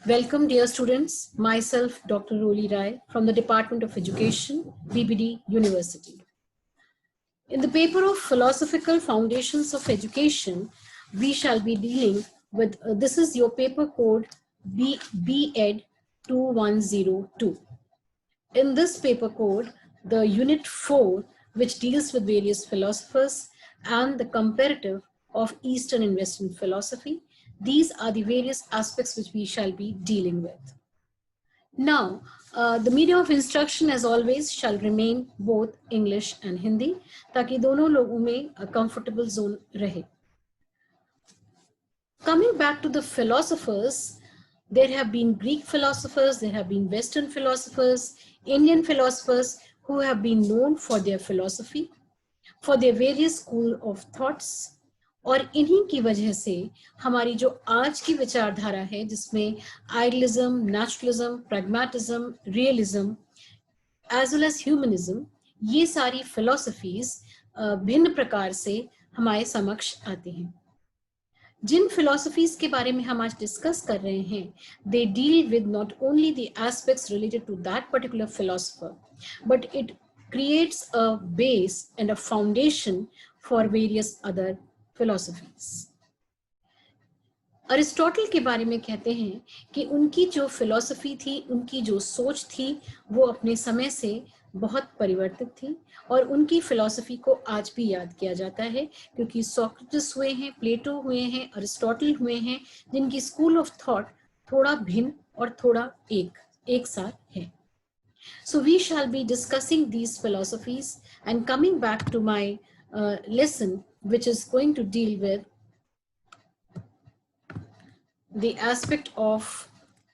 Welcome, dear students. Myself, Dr. Roli Rai, from the Department of Education, BBD University. In the paper of Philosophical Foundations of Education, we shall be dealing with, this is your paper code BEd 2102. In this paper code, the unit 4, which deals with various philosophers and the comparative of Eastern and Western philosophy, these are the various aspects which we shall be dealing with. Now, the medium of instruction as always shall remain both English and Hindi, ताकि दोनों लोगों में a comfortable zone रहे. Coming back to the philosophers, there have been Greek philosophers, there have been Western philosophers, Indian philosophers who have been known for their philosophy, for their various school of thoughts, और इन्हीं की वजह से हमारी जो आज की विचारधारा है जिसमें idealism, naturalism, pragmatism, realism as well as humanism, ये सारी फिलॉसफीज भिन्न प्रकार से हमारे समक्ष आती हैं. जिन फिलॉसफीज के बारे में हम आज डिस्कस कर रहे हैं, they deal with not only the aspects related to that particular philosopher, but it creates a base and a foundation for various other philosophies. Aristotle के बारे में कहते हैं कि उनकी जो फिलॉसफी थी, उनकी जो सोच थी, वो अपने समय से बहुत परिवर्तित थी और उनकी फिलॉसफी को आज भी याद किया जाता है क्योंकि सोक्रेटिस हुए हैं, प्लेटो हुए हैं, अरिस्टोटल हुए हैं, जिनकी स्कूल ऑफ थॉट थोड़ा भिन्न और थोड़ा एक साथ है. So we shall be discussing these philosophies and coming back to my lesson, which is going to deal with the aspect of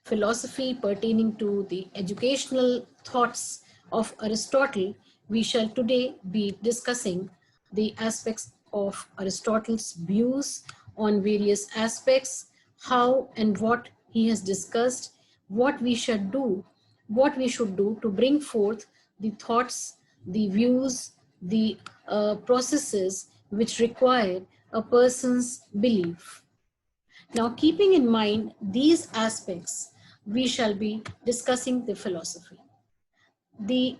philosophy pertaining to the educational thoughts of Aristotle. We shall today be discussing the aspects of Aristotle's views on various aspects, how and what he has discussed, what we should do to bring forth the thoughts, the views, the processes which require a person's belief. Now, keeping in mind these aspects, we shall be discussing the philosophy. The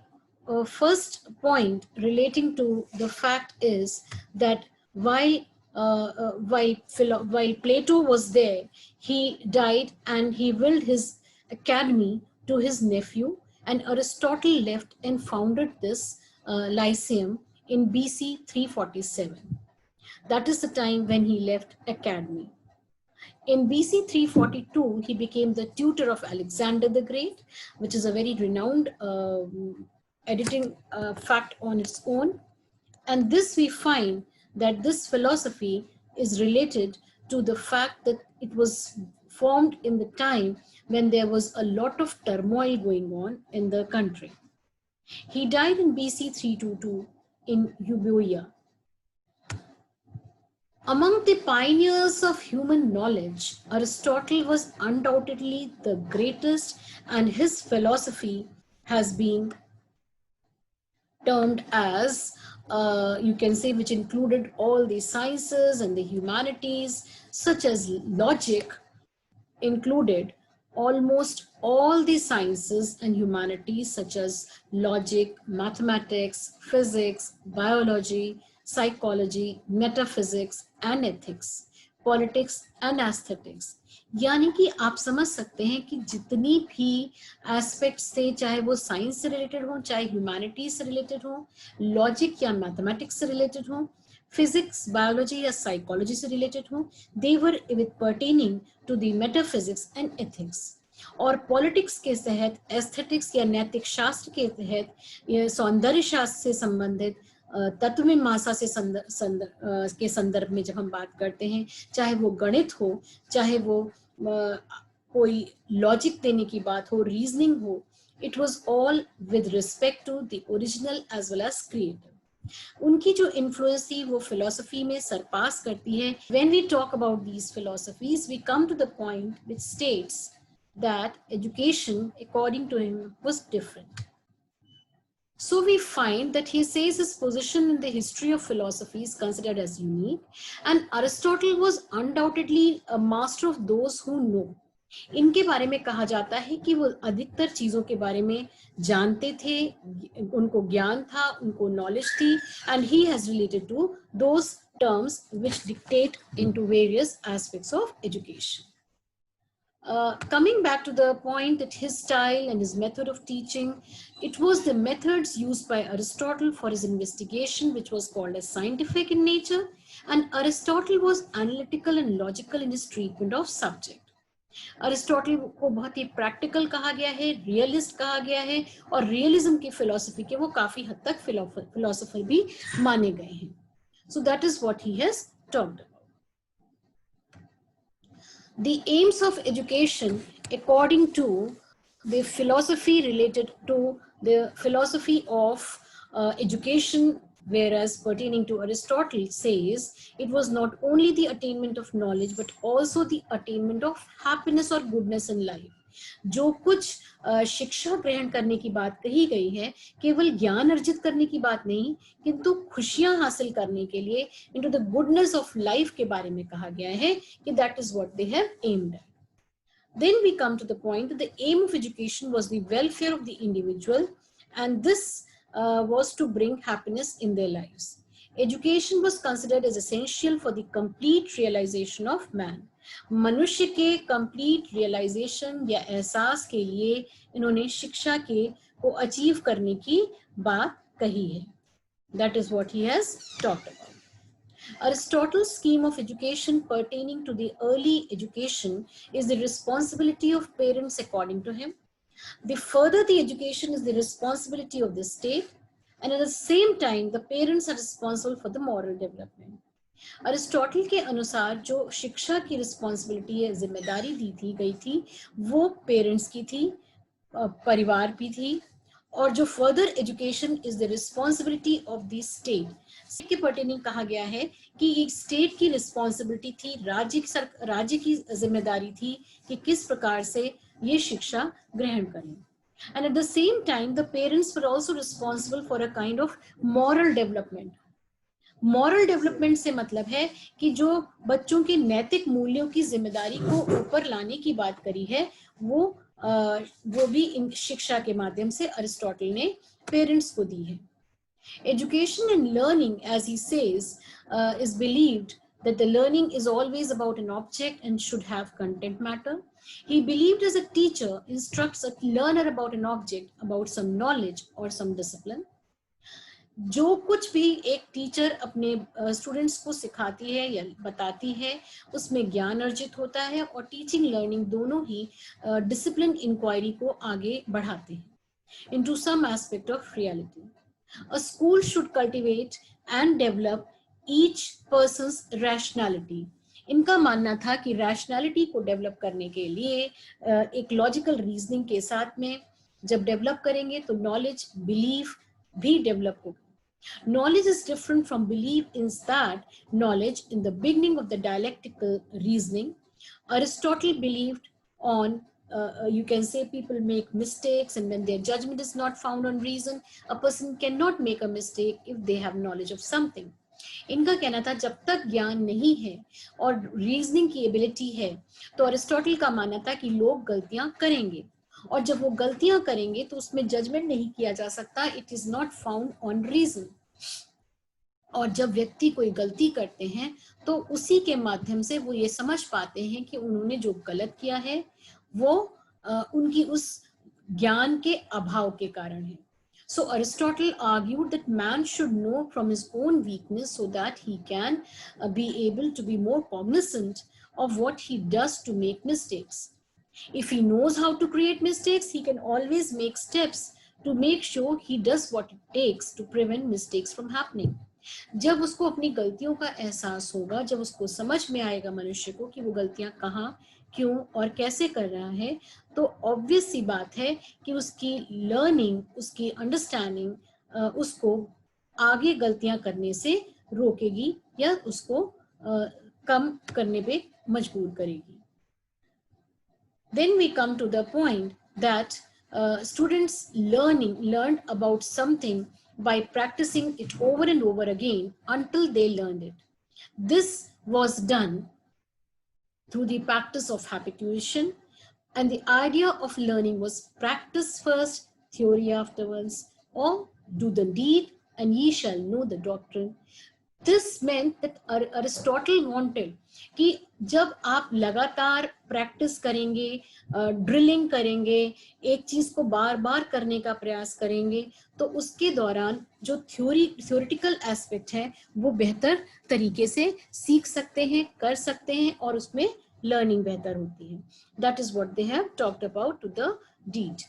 first point relating to the fact is that while Plato was there, he died and he willed his academy to his nephew, and Aristotle left and founded this Lyceum in BC 347. That is the time when he left academy. In BC 342, he became the tutor of Alexander the Great, which is a very renowned editing fact on its own. And this we find that this philosophy is related to the fact that it was formed in the time when there was a lot of turmoil going on in the country. He died in BC 322 in Euboea. Among the pioneers of human knowledge, Aristotle was undoubtedly the greatest, and his philosophy has been termed as, you can say, which included all the sciences and the humanities, such as logic, included almost all the sciences and humanities such as logic, mathematics, physics, biology, psychology, metaphysics and ethics, politics and aesthetics. यानी कि आप समझ सकते हैं कि जितनी भी aspects थे, चाहे वो साइंस से रिलेटेड हो, चाहे ह्यूमैनिटीज से रिलेटेड हो, लॉजिक या मैथमेटिक्स से रिलेटेड हो, physics, biology या psychology से related हो, they were with pertaining to the metaphysics and ethics. और politics के तहत, aesthetics या नैतिक शास्त्र के तहत, ये सौंदर्य शास्त्र से संबंधित तत्वमीमांसा से के संदर्भ में जब हम बात करते हैं, चाहे वो गणित हो, चाहे वो कोई लॉजिक देने की बात हो, रीजनिंग हो, it was all with respect to the original as well as creative. उनकी जो इन्फ्लुएंस थी वो फिलोसफी में सरपास करती है. When we talk about these philosophies, we come to the point which states that education, according to him, was different. So we find that he says his position in the history of philosophy is considered as unique, and Aristotle was undoubtedly a master of those who know. इनके बारे में कहा जाता है कि वो अधिकतर चीजों के बारे में जानते थे, उनको ज्ञान था, उनको नॉलेज थी, and he has related to those terms which dictate into various aspects of education. Coming back to the point that his style and his method of teaching, it was the methods used by Aristotle for his investigation, which was called as scientific in nature, and Aristotle was analytical and logical in his treatment of subject. Aristotle को बहुत ही practical कहा गया है, realist कहा गया है, और realism की फिलॉसफी के वो काफी हद तक फिलोसोफर भी माने गए हैं. So that is what he has talked about. The aims of education, according to the philosophy related to the philosophy of education, whereas pertaining to Aristotle says it was not only the attainment of knowledge but also the attainment of happiness or goodness in life. जो कुछ शिक्षा ग्रहण करने की बात कही गई है, केवल ज्ञान अर्जित करने की बात नहीं, किंतु खुशियां हासिल करने के लिए into the goodness of life के बारे में कहा गया है कि that is what they have aimed at. Then we come to the point that the aim of education was the welfare of the individual, and this was to bring happiness in their lives. Education was considered as essential for the complete realization of man. मनुष्य के complete realization या एहसास के लिए इन्होंने शिक्षा के को अचीव करने की बात कही है. That is what he has talked about. Aristotle's scheme of education pertaining to the early education is the responsibility of parents according to him. The further the education is the responsibility of the state, and at the same time the parents are responsible for the moral development. Aristotle के अनुसार जो शिक्षा की responsibility है, जिम्मेदारी दी थी गई थी, वो पेरेंट्स की थी, परिवार की थी, और जो further education is the responsibility of the state के पर्टेनिंग कहा गया है कि एक स्टेट की रिस्पॉन्सिबिलिटी थी, राज्य की जिम्मेदारी थी कि किस प्रकार से ये शिक्षा ग्रहण करें. And at the same time, the parents were also responsible for a kind of moral development. Moral development से मतलब है कि जो बच्चों के नैतिक मूल्यों की जिम्मेदारी को ऊपर लाने की बात करी है, वो भी इन शिक्षा के माध्यम से अरिस्टोटल ने पेरेंट्स को दी है. Education and learning, as he says, is believed that the learning is always about an object and should have content matter. He believed as a teacher instructs a learner about an object, about some knowledge or some discipline. जो कुछ भी एक teacher अपने students को सिखाती है या बताती है, उसमें ज्ञान अर्जित होता है, और टीचिंग लर्निंग दोनों ही डिसिप्लिन इंक्वायरी को आगे बढ़ाते हैं into some aspect of reality. A school should cultivate and develop each person's rationality. इनका मानना था कि रैशनैलिटी को डेवलप करने के लिए एक लॉजिकल रीजनिंग के साथ में जब डेवलप करेंगे तो नॉलेज, बिलीफ भी डेवलप होगा. Knowledge is different from belief in that knowledge in the beginning of the dialectical reasoning, Aristotle believed on you can say people make mistakes, and when their judgment is not found on reason, a person cannot make a mistake if they have knowledge of something. इनका कहना था जब तक ज्ञान नहीं है और reasoning की एबिलिटी है तो अरिस्टोटल का मानना था कि लोग गलतियां करेंगे, और जब वो गलतियां करेंगे तो उसमें जजमेंट नहीं किया जा सकता, it is not found on reason. और जब व्यक्ति कोई गलती करते हैं तो उसी के माध्यम से वो ये समझ पाते हैं कि उन्होंने जो गलत किया है वो उनकी उस ज्ञान के अभाव के कारण है. So Aristotle argued that man should know from his own weakness so that he can be able to be more cognizant of what he does to make mistakes. If he knows how to create mistakes, he can always make steps to make sure he does what it takes to prevent mistakes from happening. जब उसको अपनी गलतियों का एहसास होगा, जब उसको समझ में आएगा मनुष्य को कि वो गलतियां कहाँ, क्यों और कैसे कर रहा है, तो ऑब्वियस सी बात है कि उसकी लर्निंग, उसकी अंडरस्टैंडिंग उसको आगे गलतियां करने से रोकेगी या उसको कम करने पे मजबूर करेगी. Then we come to the point that students learned about something by practicing it over and over again until they learned it. This was done through the practice of habituation, and the idea of learning was practice first, theory afterwards, or do the deed and ye shall know the doctrine. This meant that Aristotle wanted कि जब आप लगातार practice करेंगे, drilling करेंगे, एक चीज को बार बार करने का प्रयास करेंगे, तो उसके दौरान जो थ्योरेटिकल एस्पेक्ट है वो बेहतर तरीके से सीख सकते हैं, कर सकते हैं, और उसमें लर्निंग बेहतर होती है. That is what they have talked about to the deed.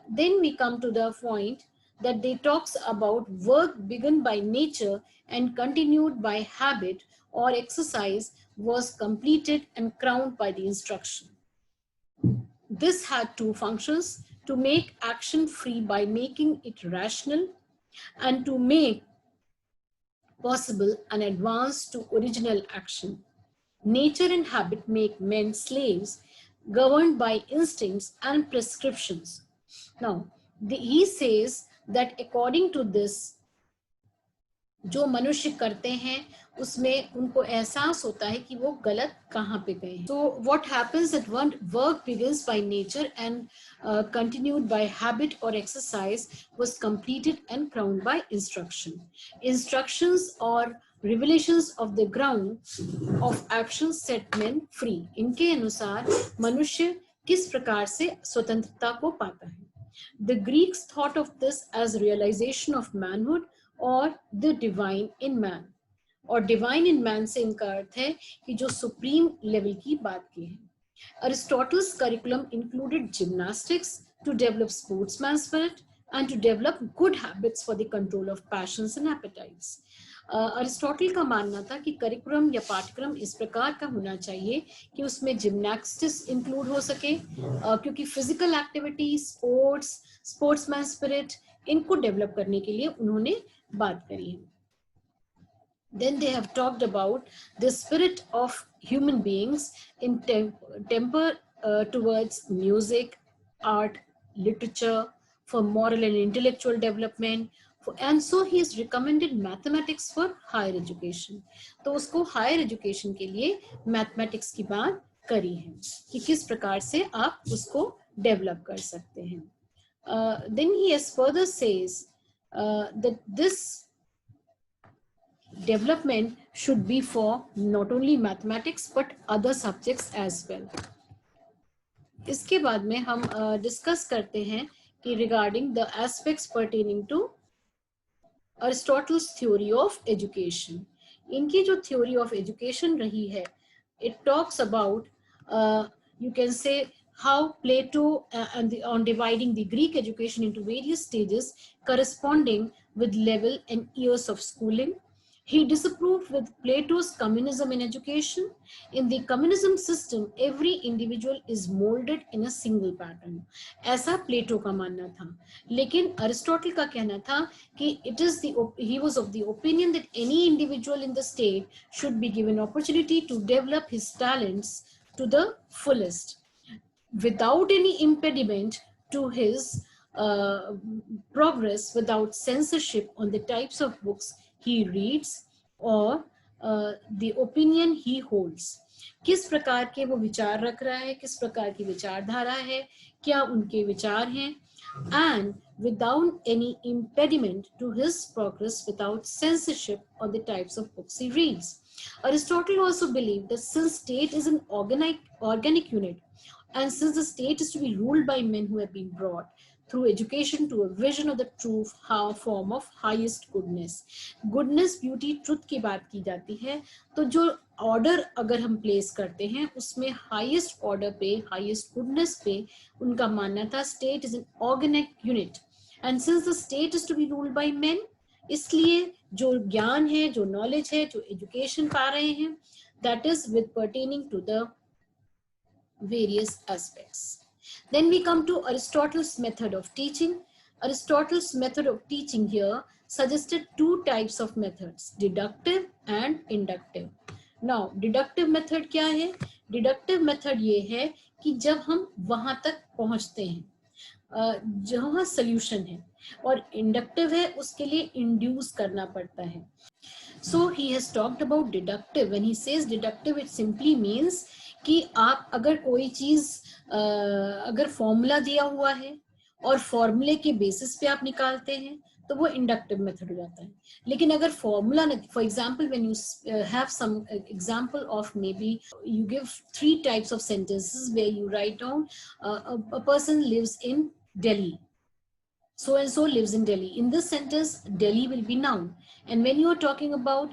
Then we come to the point that they talks about work begun by nature and continued by habit or exercise was completed and crowned by the instruction. This had two functions: to make action free by making it rational, and to make possible an advance to original action. Nature and habit make men slaves, governed by instincts and prescriptions. Now, he says that according to this, जो मनुष्य करते हैं उसमें उनको एहसास होता है कि वो गलत कहाँ पे गए हैं. So what happens that one work begins by nature and continued by habit or exercise was completed and crowned by instruction. Instructions or revelations of the ground of action set men free. इनके अनुसार मनुष्य किस प्रकार से स्वतंत्रता को पाता है. The Greeks thought of this as realization of manhood or the divine in man. और डिवाइन इन मैन से इनका अर्थ है कि जो सुप्रीम लेवल की बात की है. Aristotle's curriculum included gymnastics to develop sportsman spirit and to develop good habits for the control of passions and appetites. Aristotle का मानना था कि करिकुलम या पाठ्यक्रम इस प्रकार का होना चाहिए कि उसमें जिम्नास्टिक्स इंक्लूड हो सके, क्योंकि फिजिकल एक्टिविटी, स्पोर्ट्समैन स्पिरिट, इनको डेवलप करने के लिए उन्होंने बात करी है. Then they have talked about the spirit of human beings in temper towards music, art, literature, for moral and intellectual development. And so he has recommended mathematics for higher education. तो उसको higher education के लिए mathematics की बात करी है कि किस प्रकार से आप उसको develop कर सकते हैं. Then he has further says that this development should be for not only mathematics but other subjects as well. इसके बाद में हम डिस्कस करते हैं कि regarding the aspects pertaining to Aristotle's theory of education. इनकी जो theory of education रही है, it talks about you can say how Plato on dividing the Greek education into various stages corresponding with level and years of schooling. He disapproved with Plato's communism in education. In the communism system, every individual is molded in a single pattern. ऐसा प्लेटो का मानना था. लेकिन Aristotle का कहना था कि he was of the opinion that any individual in the state should be given opportunity to develop his talents to the fullest, without any impediment to his progress, without censorship on the types of books he reads or the opinion he holds. किस प्रकार के वो विचार रख रहा है, किस प्रकार की विचारधारा है, क्या उनके विचार हैं, and without any impediment to his progress, without censorship on the types of books he reads. Aristotle also believed that since state is an organic unit, and since the state is to be ruled by men who have been brought through education to a vision of the true form of highest goodness. Goodness, beauty, truth की बात की जाती है, तो जो order अगर हम place करते हैं उसमें हाईएस्ट ऑर्डर पे, हाईएस्ट गुडनेस पे उनका मानना था state is an organic unit, and since the state is to be ruled by men, इसलिए जो ज्ञान है, जो नॉलेज है, जो एजुकेशन पा रहे हैं, that is with pertaining to the various aspects. Then we come to Aristotle's method of teaching. Aristotle's method of teaching here suggested two types of methods, deductive and inductive. Now, deductive method क्या है? Deductive method ये है कि जब हम वहां तक पहुंचते हैं, जहाँ सॉल्यूशन है, और इंडक्टिव है उसके लिए इंड्यूस करना पड़ता है. So he has talked about deductive. When he says deductive, it simply means कि आप अगर कोई चीज अगर फॉर्मूला दिया हुआ है और फॉर्मूले के बेसिस पे आप निकालते हैं तो वो इंडक्टिव मेथड हो जाता है. लेकिन अगर formula, for example when you have some example of maybe you give 3 types of sentences where you write down a person lives in Delhi, so and so lives in Delhi. In this sentence, Delhi will be noun. And when you are talking about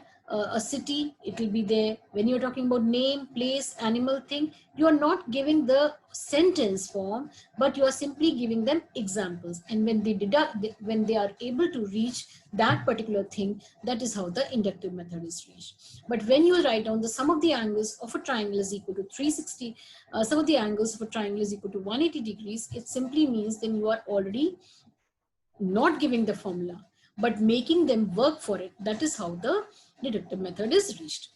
a city, it will be there. When you are talking about name, place, animal, thing, you are not giving the sentence form, but you are simply giving them examples. And when they deduct, when they are able to reach that particular thing, that is how the inductive method is reached. But when you write down the sum of the angles of a triangle is equal to 360, sum of the angles of a triangle is equal to 180 degrees, it simply means then you are already not giving the formula, but making them work for it. That is how the deductive method is reached.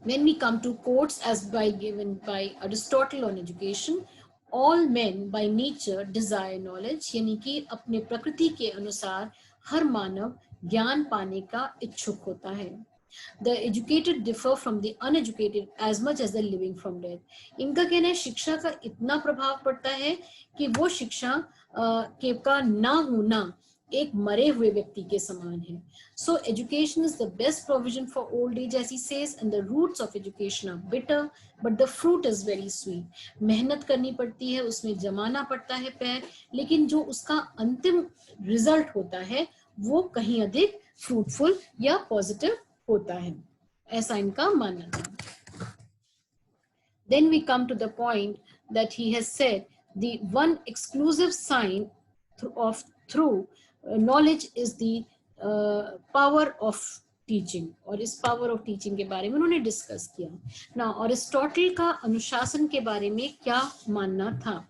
When we come to quotes as given by Aristotle on education, all men by nature desire knowledge, यानी कि अपने प्रकृति के अनुसार हर मानव ज्ञान पाने का इच्छुक होता है. The educated differ from the uneducated as much as the living from death. इनका कहना है शिक्षा का इतना प्रभाव पड़ता है कि वो शिक्षा के का ना होना एक मरे हुए व्यक्ति के समान है. So education is the best provision for old age, as he says, and the roots of education are bitter, but the fruit is very sweet. मेहनत करनी पड़ती है, उसमें जमाना पड़ता है पैर, लेकिन जो उसका अंतिम रिजल्ट होता है वो कहीं अधिक फ्रूटफुल या पॉजिटिव होता है, ऐसा इनका मानना था. Then we come to the point that he has said the one exclusive sign through knowledge is the power of teaching. और इस power of teaching के बारे में उन्होंने डिस्कस किया. Now अरिस्टोटल का अनुशासन के बारे में क्या मानना था?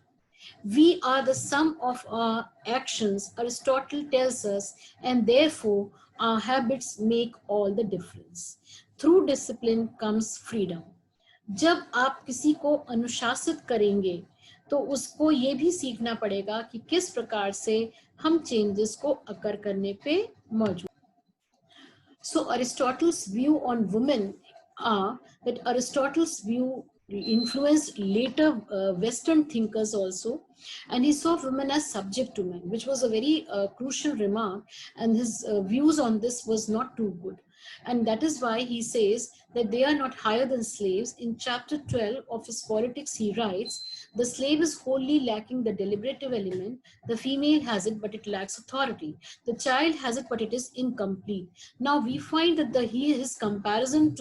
We are the sum of our actions, Aristotle tells us, and therefore our habits make all the difference. Through discipline comes freedom. जब आप किसी को अनुशासित करेंगे तो उसको ये भी सीखना पड़ेगा कि किस प्रकार से हम चेंजेस को अकर करने पे मौजूद. So Aristotle's view on women are that Aristotle's view influenced later Western thinkers also, and he saw women as subject to men, which was a very crucial remark, and his views on this was not too good. And that is why he says that they are not higher than slaves. In chapter 12 of his Politics, he writes, the slave is wholly lacking the deliberative element. The female has it, but it lacks authority. The child has it, but it is incomplete. Now we find that his comparison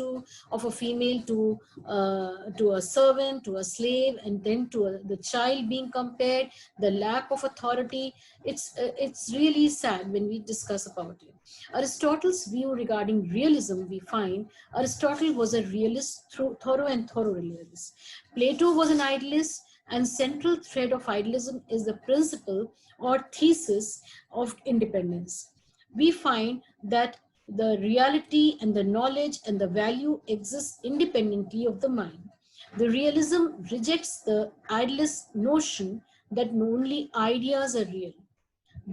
of a female to a servant, to a slave, and then to the child being compared, the lack of authority, it's really sad when we discuss about it. Aristotle's view regarding realism, we find Aristotle was a realist, thorough realist. Plato was an idealist, and central thread of idealism is the principle or thesis of independence. We find that the reality and the knowledge and the value exist independently of the mind. The realism rejects the idealist notion that only ideas are real.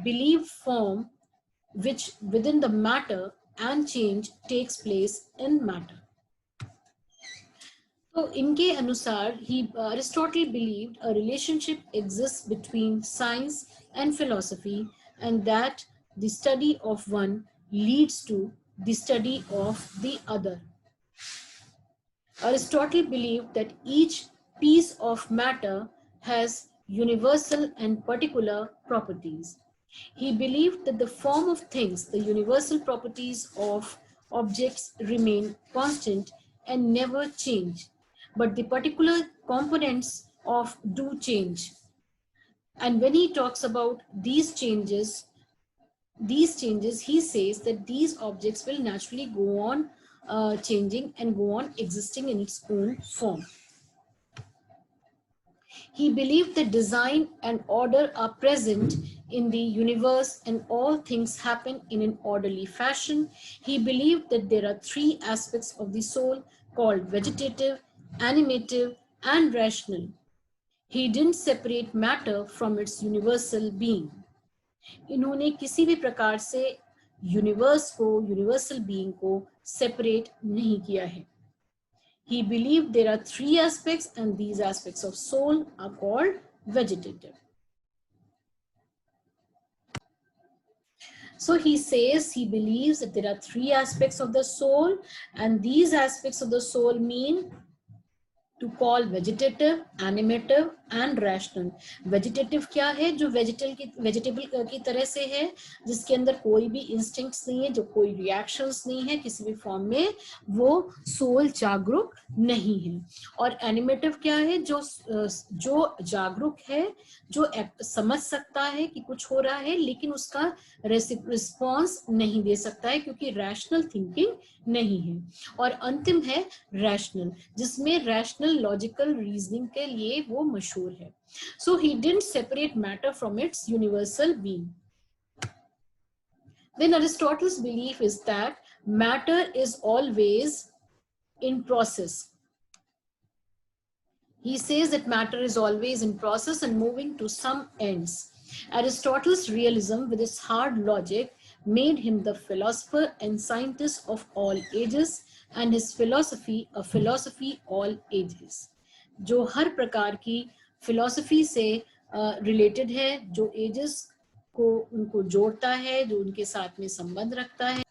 Belief form which within the matter and change takes place in matter. So इनके अनुसार Aristotle believed a relationship exists between science and philosophy, and that the study of one leads to the study of the other. Aristotle believed that each piece of matter has universal and particular properties. He believed that the form of things, the universal properties of objects remain constant and never change, but the particular components of do change. And when he talks about these changes, he says that these objects will naturally go on changing and go on existing in its own form. He believed that design and order are present in the universe and all things happen in an orderly fashion. He believed that there are 3 aspects of the soul called vegetative, animative, and rational. He didn't separate matter from its universal being. इन्होंने किसी भी प्रकार से universe को, universal being को separate नहीं किया है. He believed there are three aspects, and these aspects of soul are called vegetative. So he says he believes that there are three aspects of the soul, and these aspects of the soul mean to call vegetative, animative and rational. Vegetative क्या है? जो vegetable की तरह से है, जिसके अंदर कोई भी instincts नहीं है, जो कोई reactions नहीं है किसी भी form में, वो soul जागरूक नहीं है. और animative क्या है? जो जागरूक है, जो समझ सकता है कि कुछ हो रहा है, लेकिन उसका response नहीं दे सकता है क्योंकि rational thinking नहीं है. और अंतिम है rational, जिसमें rational लॉजिकल रीजनिंग के लिए वो मशहूर है. So he didn't separate matter from its universal being. Then Aristotle's belief is that matter is always in process. He says that matter is always in process and moving to some ends. Aristotle's realism with its hard logic made him the philosopher and scientist of all ages, and his philosophy a philosophy all ages. जो हर प्रकार की philosophy से related है, जो ages को उनको जोड़ता है, जो उनके साथ में संबंध रखता है.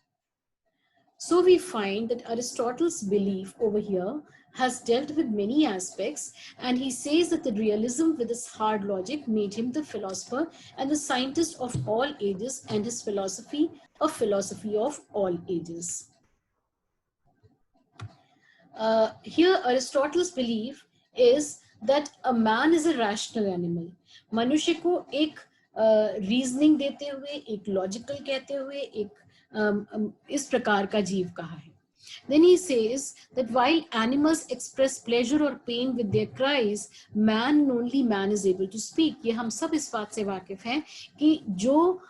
So we find that Aristotle's belief over here has dealt with many aspects, and he says that the realism with its hard logic made him the philosopher and the scientist of all ages, and his philosophy a philosophy of all ages. Here Aristotle's belief is that a man is a rational animal. मनुष्य को एक reasoning देते हुए, एक logical कहते हुए, एक इस प्रकार का जीव कहा है. Then he says that while animals express pleasure or pain with their cries, only man is able to speak. ये हम सब इस बात से वाकिफ हैं कि जो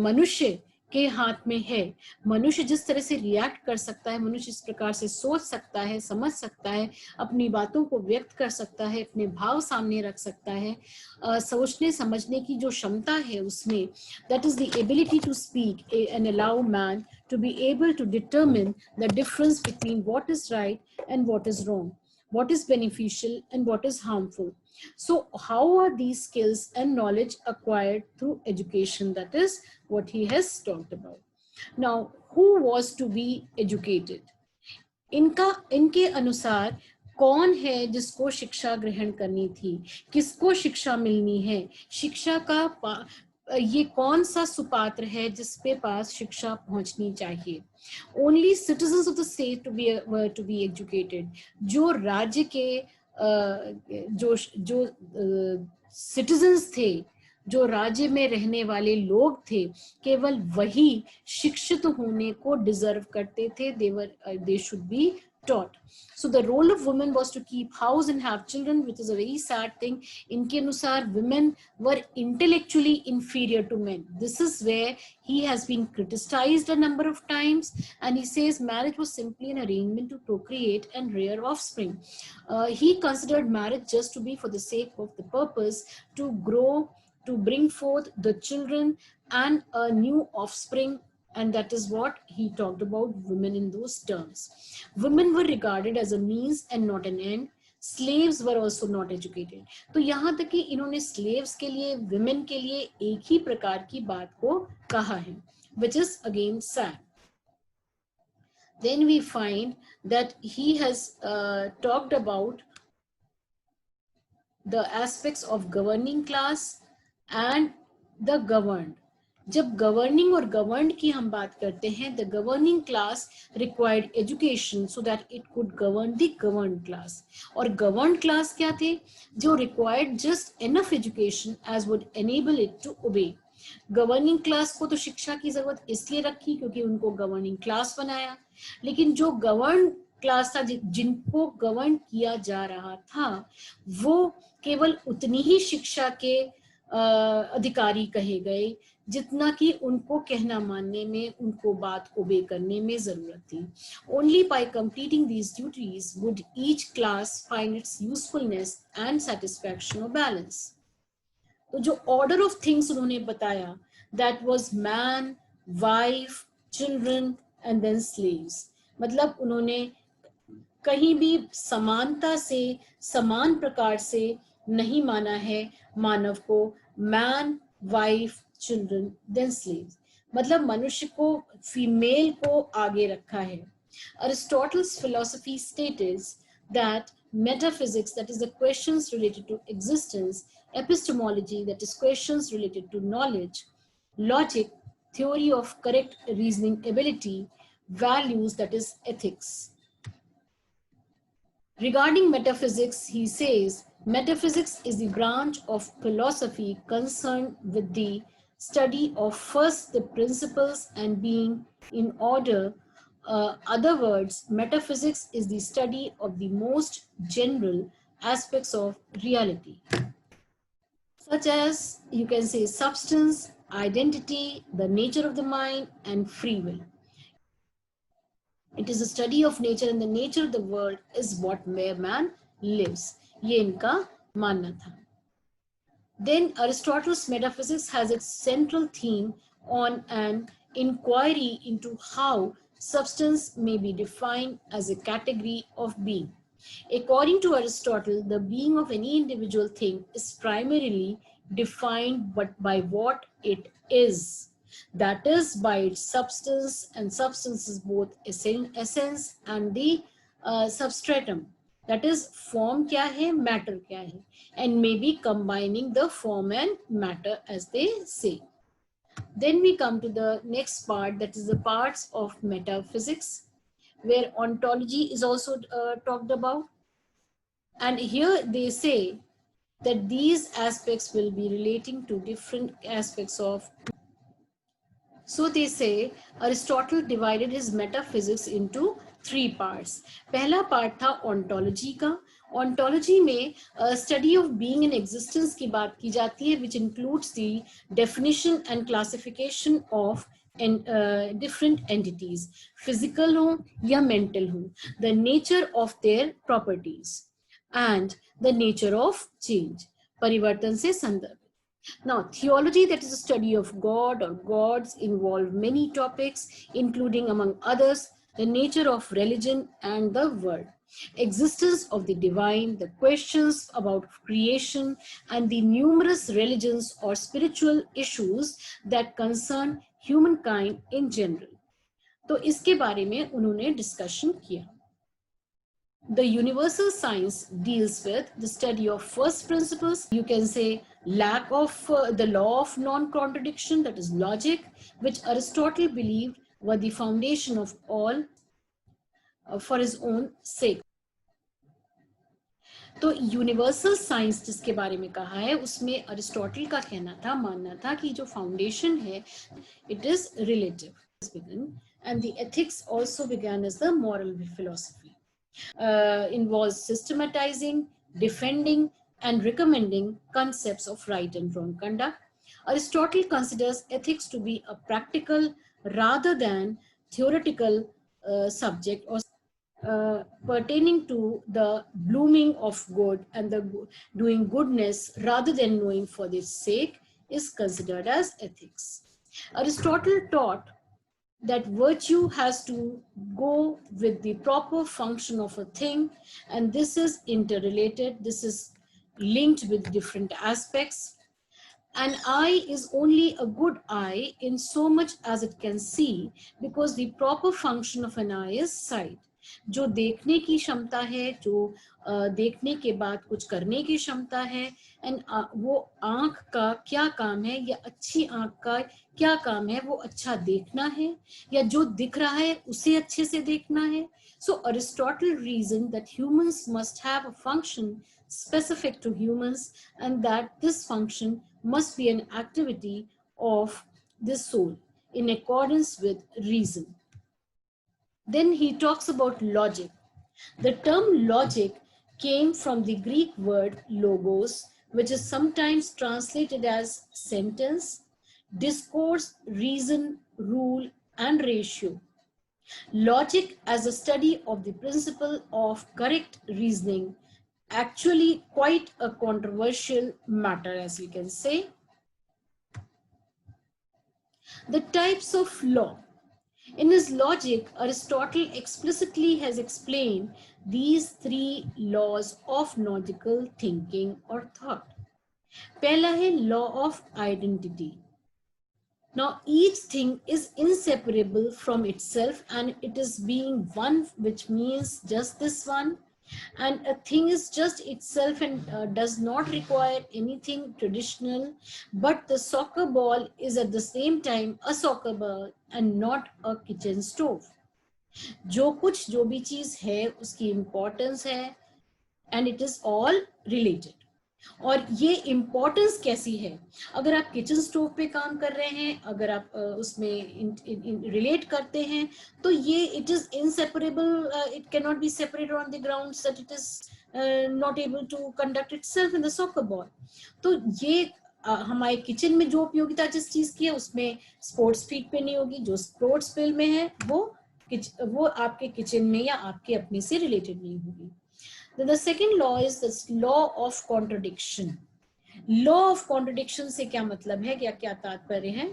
मनुष्य के हाथ में है, मनुष्य जिस तरह से रिएक्ट कर सकता है, मनुष्य इस प्रकार से सोच सकता है, समझ सकता है, अपनी बातों को व्यक्त कर सकता है, अपने भाव सामने रख सकता है, सोचने समझने की जो क्षमता है उसमें, that is the ability to speak and allow man to be able to determine the difference between what is right and what is wrong, what is beneficial and what is harmful. So how are these skills and knowledge acquired through education? That is what he has talked about. Now, who was to be educated? इनके अनुसार कौन है जिसको शिक्षा ग्रहण करनी थी, किसको शिक्षा मिलनी है, शिक्षा का ये कौन सा सुपात्र है जिसपे पास शिक्षा पहुंचनी चाहिए. Only citizens of the state were to be educated. जो राज्य के जो सिटीजन्स थे, जो राज्य में रहने वाले लोग थे, केवल वही शिक्षित होने को डिजर्व करते थे. They should be taught. So the role of women was to keep house and have children, which is a very sad thing. इनके अनुसार women were intellectually inferior to men. This is where he has been criticized a number of times, and he says marriage was simply an arrangement to procreate and rear offspring. He considered marriage just to be for the sake of the purpose to grow, to bring forth the children and a new offspring. And that is what he talked about women in those terms. Women were regarded as a means and not an end. Slaves were also not educated. तो यहाँ तक कि इन्होंने slaves के लिए, women के लिए एक ही प्रकार की बात को कहा है, which is again sad. Then we find that he has talked about the aspects of governing class and the governed. जब गवर्निंग और गवर्नड की हम बात करते हैं, the governing class required education so that it could govern the governed class. और governed class क्या थे? जो required just enough education as would enable it to obey. Governing class को तो शिक्षा की जरूरत इसलिए रखी क्योंकि उनको गवर्निंग क्लास बनाया, लेकिन जो गवर्न क्लास था, जिनको गवर्न किया जा रहा था, वो केवल उतनी ही शिक्षा के अधिकारी कहे गए जितना कि उनको कहना मानने में, उनको बात ओबे करने में जरूरत थी. Only by completing these duties would each class find its usefulness and satisfaction or balance. तो जो order of things उन्होंने बताया, that was man, wife, children and then slaves. मतलब उन्होंने कहीं भी समानता से, समान प्रकार से नहीं माना है मानव को. Man, wife, children, then slaves. मतलब मनुष्य को, फीमेल को आगे रखा है. Aristotle's philosophy states that metaphysics, that is the questions related to existence, epistemology, that is questions related to knowledge, logic, theory of correct reasoning ability, values, that is ethics. Regarding metaphysics, he says, metaphysics is the branch of philosophy concerned with the study of first the principles and being in order. Other words, metaphysics is the study of the most general aspects of reality, such as, you can say, substance, identity, the nature of the mind, and free will. It is a study of nature, and the nature of the world is what where man lives. ये इनका मानना था. Then Aristotle's metaphysics has its central theme on an inquiry into how substance may be defined as a category of being. According to Aristotle, the being of any individual thing is primarily defined by what it is. That is, by its substance, and substance is both essence and the substratum. That is, form kya hai, matter kya hai, and maybe combining the form and matter, as they say. Then we come to the next part, that is the parts of metaphysics, where ontology is also talked about. And here they say that these aspects will be relating to different aspects of. So they say Aristotle divided his metaphysics into 3 parts. पहला part था ontology का. Ontology में study of being and existence की बात की जाती है, which includes the definition and classification of different entities, physical हो या mental हो, the nature of their properties and the nature of change, परिवर्तन से संदर्भ. Now, theology, that is a study of God or gods, involve many topics, including, among others, the nature of religion and the world, existence of the divine, the questions about creation, and the numerous religions or spiritual issues that concern humankind in general. तो इसके बारे में उन्होंने discussion किया. The universal science deals with the study of first principles, you can say lack of the law of non-contradiction, that is logic, which Aristotle believed were the foundation of all for his own sake. तो universal science जिसके बारे में कहा है, उसमें Aristotle का कहना था, मानना था कि जो फाउंडेशन है, it is relative. And the ethics also began as the moral philosophy. Involves systematizing, defending, and recommending concepts of right and wrong conduct. Aristotle considers ethics to be a practical rather than theoretical subject, or pertaining to the blooming of good and the doing goodness rather than knowing for its sake is considered as ethics. Aristotle taught that virtue has to go with the proper function of a thing, and this is interrelated, this is linked with different aspects. An eye is only a good eye in so much as it can see, because the proper function of an eye is sight. जो देखने की क्षमता है, जो देखने के बाद कुछ करने की क्षमता है, एंड वो आंख का क्या काम है, या अच्छी आंख का क्या काम है, वो अच्छा देखना है, या जो दिख रहा है उसे अच्छे से देखना है. So Aristotle reasoned that humans must have a function specific to humans, and that this function must be an activity of the soul in accordance with reason. Then he talks about logic. The term logic came from the Greek word logos, which is sometimes translated as sentence. discourse, reason, rule, and ratio. Logic as a study of the principle of correct reasoning, actually quite a controversial matter, as we can say. The types of law. In his Logic, Aristotle explicitly has explained these three laws of logical thinking or thought. पहला है law of identity. Now, each thing is inseparable from itself, and it is being one, which means just this one. And a thing is just itself and does not require anything traditional, but the soccer ball is at the same time a soccer ball and not a kitchen stove. जो भी चीज है उसकी importance है, and it is all related. और ये importance कैसी है? अगर आप किचन स्टोव पे काम कर रहे हैं, अगर आप उसमें रिलेट करते हैं, तो ये it is inseparable, it can not be separated on the ground that it is not able to conduct itself in the soccer ball. तो ये हमारे किचन में जो उपयोगिता जिस चीज की है उसमें स्पोर्ट्स फील्ड पे नहीं होगी, जो स्पोर्ट्स फील्ड में है वो आपके किचन में या आपके अपने से रिलेटेड नहीं होगी. Then the second law is this law of contradiction. Law of contradiction से क्या मतलब है, क्या तात्पर्य है?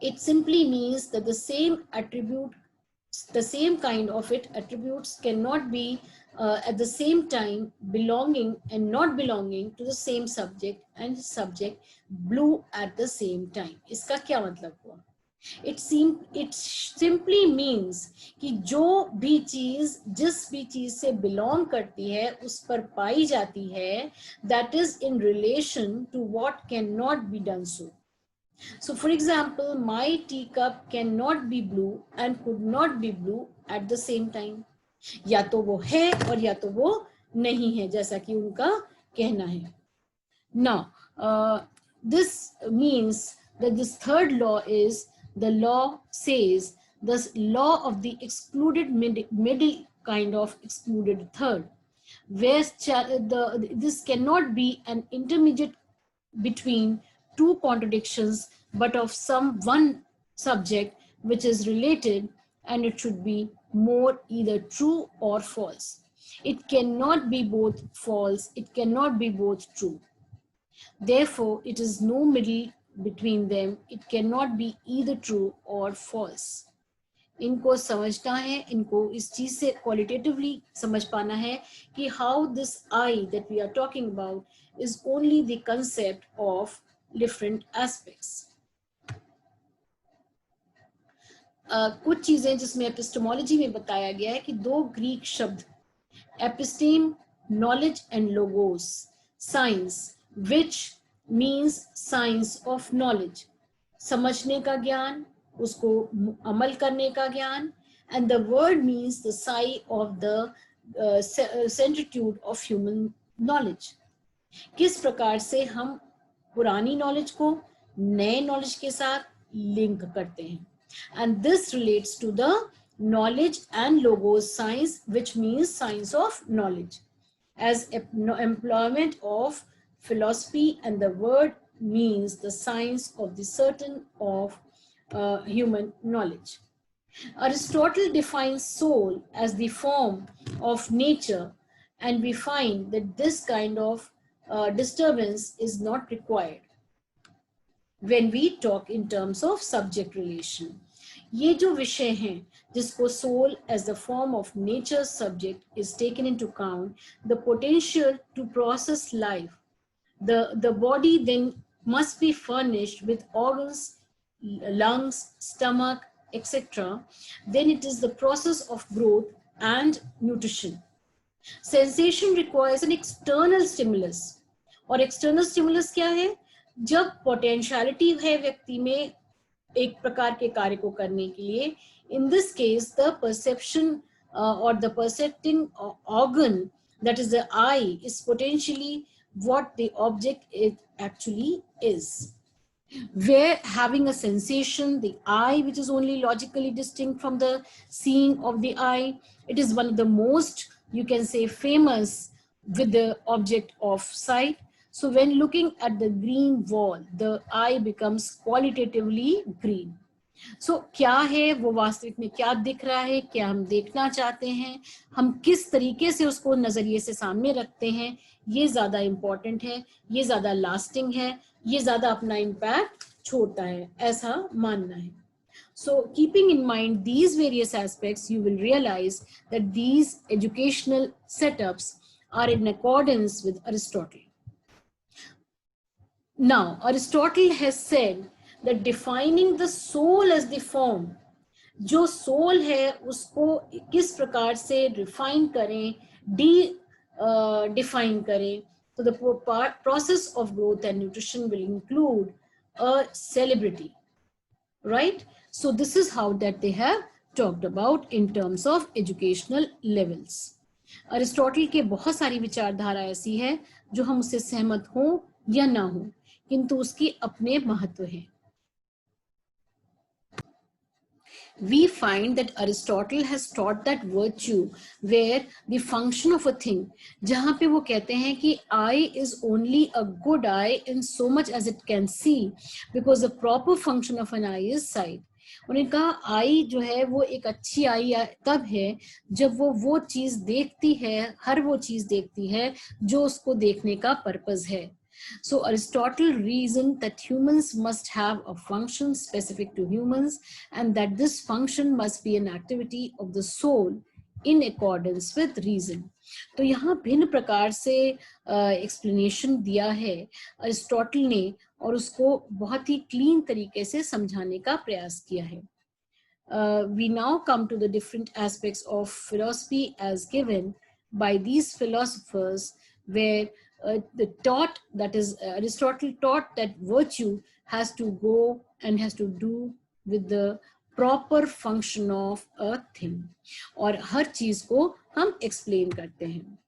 It simply means that the same attribute, the same kind of attributes cannot be at the same time belonging and not belonging to the same subject, and subject blue at the same time. इसका क्या मतलब हुआ? It simply means कि जो भी चीज जिस भी चीज से बिलोंग करती है उस पर पाई जाती है, that is in relation to what cannot be done so. So for example, my teacup cannot be blue and could not be blue at the same time. या तो वो है और या तो वो नहीं है, जैसा कि उनका कहना है. Now, this means that this third law is, the law says, the law of the excluded middle kind of excluded third, where this cannot be an intermediate between two contradictions, but of some one subject which is related, and it should be more either true or false. It cannot be both false, it cannot be both true. Therefore, it is no middle between them. It cannot be either true or false. इनको समझना है, इनको इस चीज से qualitatively समझ पाना है कि how this I that we are talking about is only the concept of different aspects. कुछ चीजें जिसमें एपिस्टेमोलॉजी में बताया गया है कि दो ग्रीक शब्द एपिस्टेम knowledge and logos science, which means science of knowledge, समझने का ज्ञान, उसको अमल करने का ज्ञान, and the word means the psi of the centritude of human knowledge. किस प्रकार से हम पुरानी नॉलेज को नए नॉलेज के साथ लिंक करते हैं, and this relates to the knowledge and logos science, which means science of knowledge, as employment of philosophy, and the word means the science of the certain of human knowledge. Aristotle defines soul as the form of nature, and we find that this kind of disturbance is not required when we talk in terms of subject relation. ये जो विषय हैं जिसको soul as the form of nature's subject is taken into account, the potential to process life, the body then must be furnished with organs, lungs, stomach, etc. Then it is the process of growth and nutrition. Sensation requires an external stimulus. और external stimulus क्या है? जब potentiality है व्यक्ति में एक प्रकार के कार्य को करने के लिए, in this case the perception or the percepting organ, that is the eye, is potentially what the object it actually is. Where having a sensation, the eye, which is only logically distinct from the seeing of the eye, it is one of the most, you can say, famous with the object of sight. So when looking at the green wall, the eye becomes qualitatively green. So क्या है वो, वास्तविक में क्या दिख रहा है, क्या हम देखना चाहते हैं, हम किस तरीके से उसको नजरिए से सामने रखते हैं, ये ज्यादा इम्पोर्टेंट है, ये ज्यादा लास्टिंग है, ये ज्यादा अपना इम्पैक्ट छोड़ता है, ऐसा मानना है. So keeping in mind these various aspects, you will realize that these educational setups are in accordance with Aristotle. Now, Aristotle has said that defining the soul as the form, जो soul है उसको किस प्रकार से refine करें, define करें. So the process of growth and nutrition will include a celebrity, right? So this is how that they have talked about in terms of educational levels. Aristotle के बहुत सारी विचारधारा ऐसी है जो हम उससे सहमत हों या ना हों, किंतु उसकी अपने महत्व हैं. We find that Aristotle has taught that virtue where the function of a thing, जहाँ पे वो कहते हैं कि eye is only a good eye in so much as it can see, because the proper function of an eye is sight. उन्होंने कहा आई जो है वो एक अच्छी आई तब है जब वो चीज देखती है, हर वो चीज देखती है जो उसको देखने का पर्पस है. So Aristotle reasoned that humans must have a function specific to humans and that this function must be an activity of the soul in accordance with reason. तो यहाँ भिन्न प्रकार से एक्सप्लेनेशन दिया है अरिस्टोटल ने और उसको बहुत ही क्लीन तरीके से समझाने का प्रयास किया है. We now come to the different aspects of philosophy as given by these philosophers, where the taught, that is Aristotle taught that virtue has to go and has to do with the proper function of a thing, और हर चीज को हम explain करते हैं.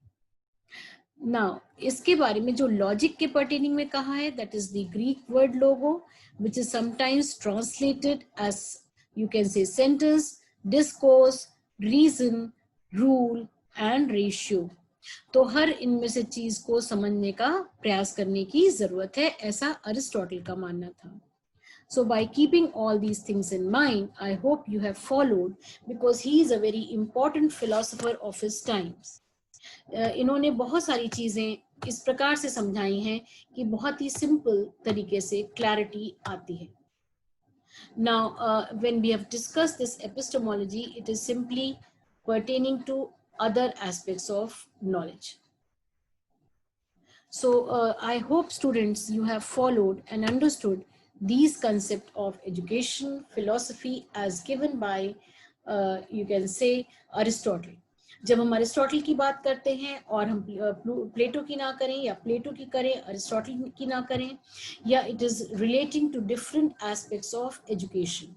Now, इसके बारे में जो लॉजिक के पर्टेनिंग में कहा है, that is the Greek word logo, which is sometimes translated as, you can say, sentence, discourse, reason, rule and ratio. तो हर इनमें से चीज को समझने का प्रयास करने की जरूरत है, ऐसा अरिस्टोटल का मानना था. So by keeping all these things in mind, I hope you have followed, because he is a very important philosopher of his times. इन्होंने बहुत सारी चीजें इस प्रकार से समझाई हैं कि बहुत ही सिंपल तरीके से क्लैरिटी आती है. Now, when we have discussed this epistemology, it is simply pertaining to other aspects of knowledge. So I hope students you have followed and understood these concepts of education, philosophy as given by, you can say, Aristotle. जब हम Aristotle की बात करते हैं और हम प्लेटो की ना करें या प्लेटो की करें, अरिस्टोटल की ना करें, या it is relating to different aspects of education,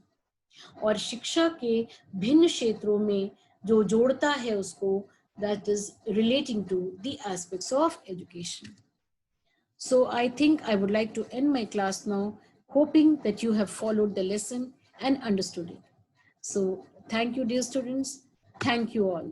और शिक्षा के भिन्न क्षेत्रों में जो जोड़ता है उसको, that is relating to the aspects of education. So I think I would like to end my class now, hoping that you have followed the lesson and understood it. So thank you, dear students. Thank you all.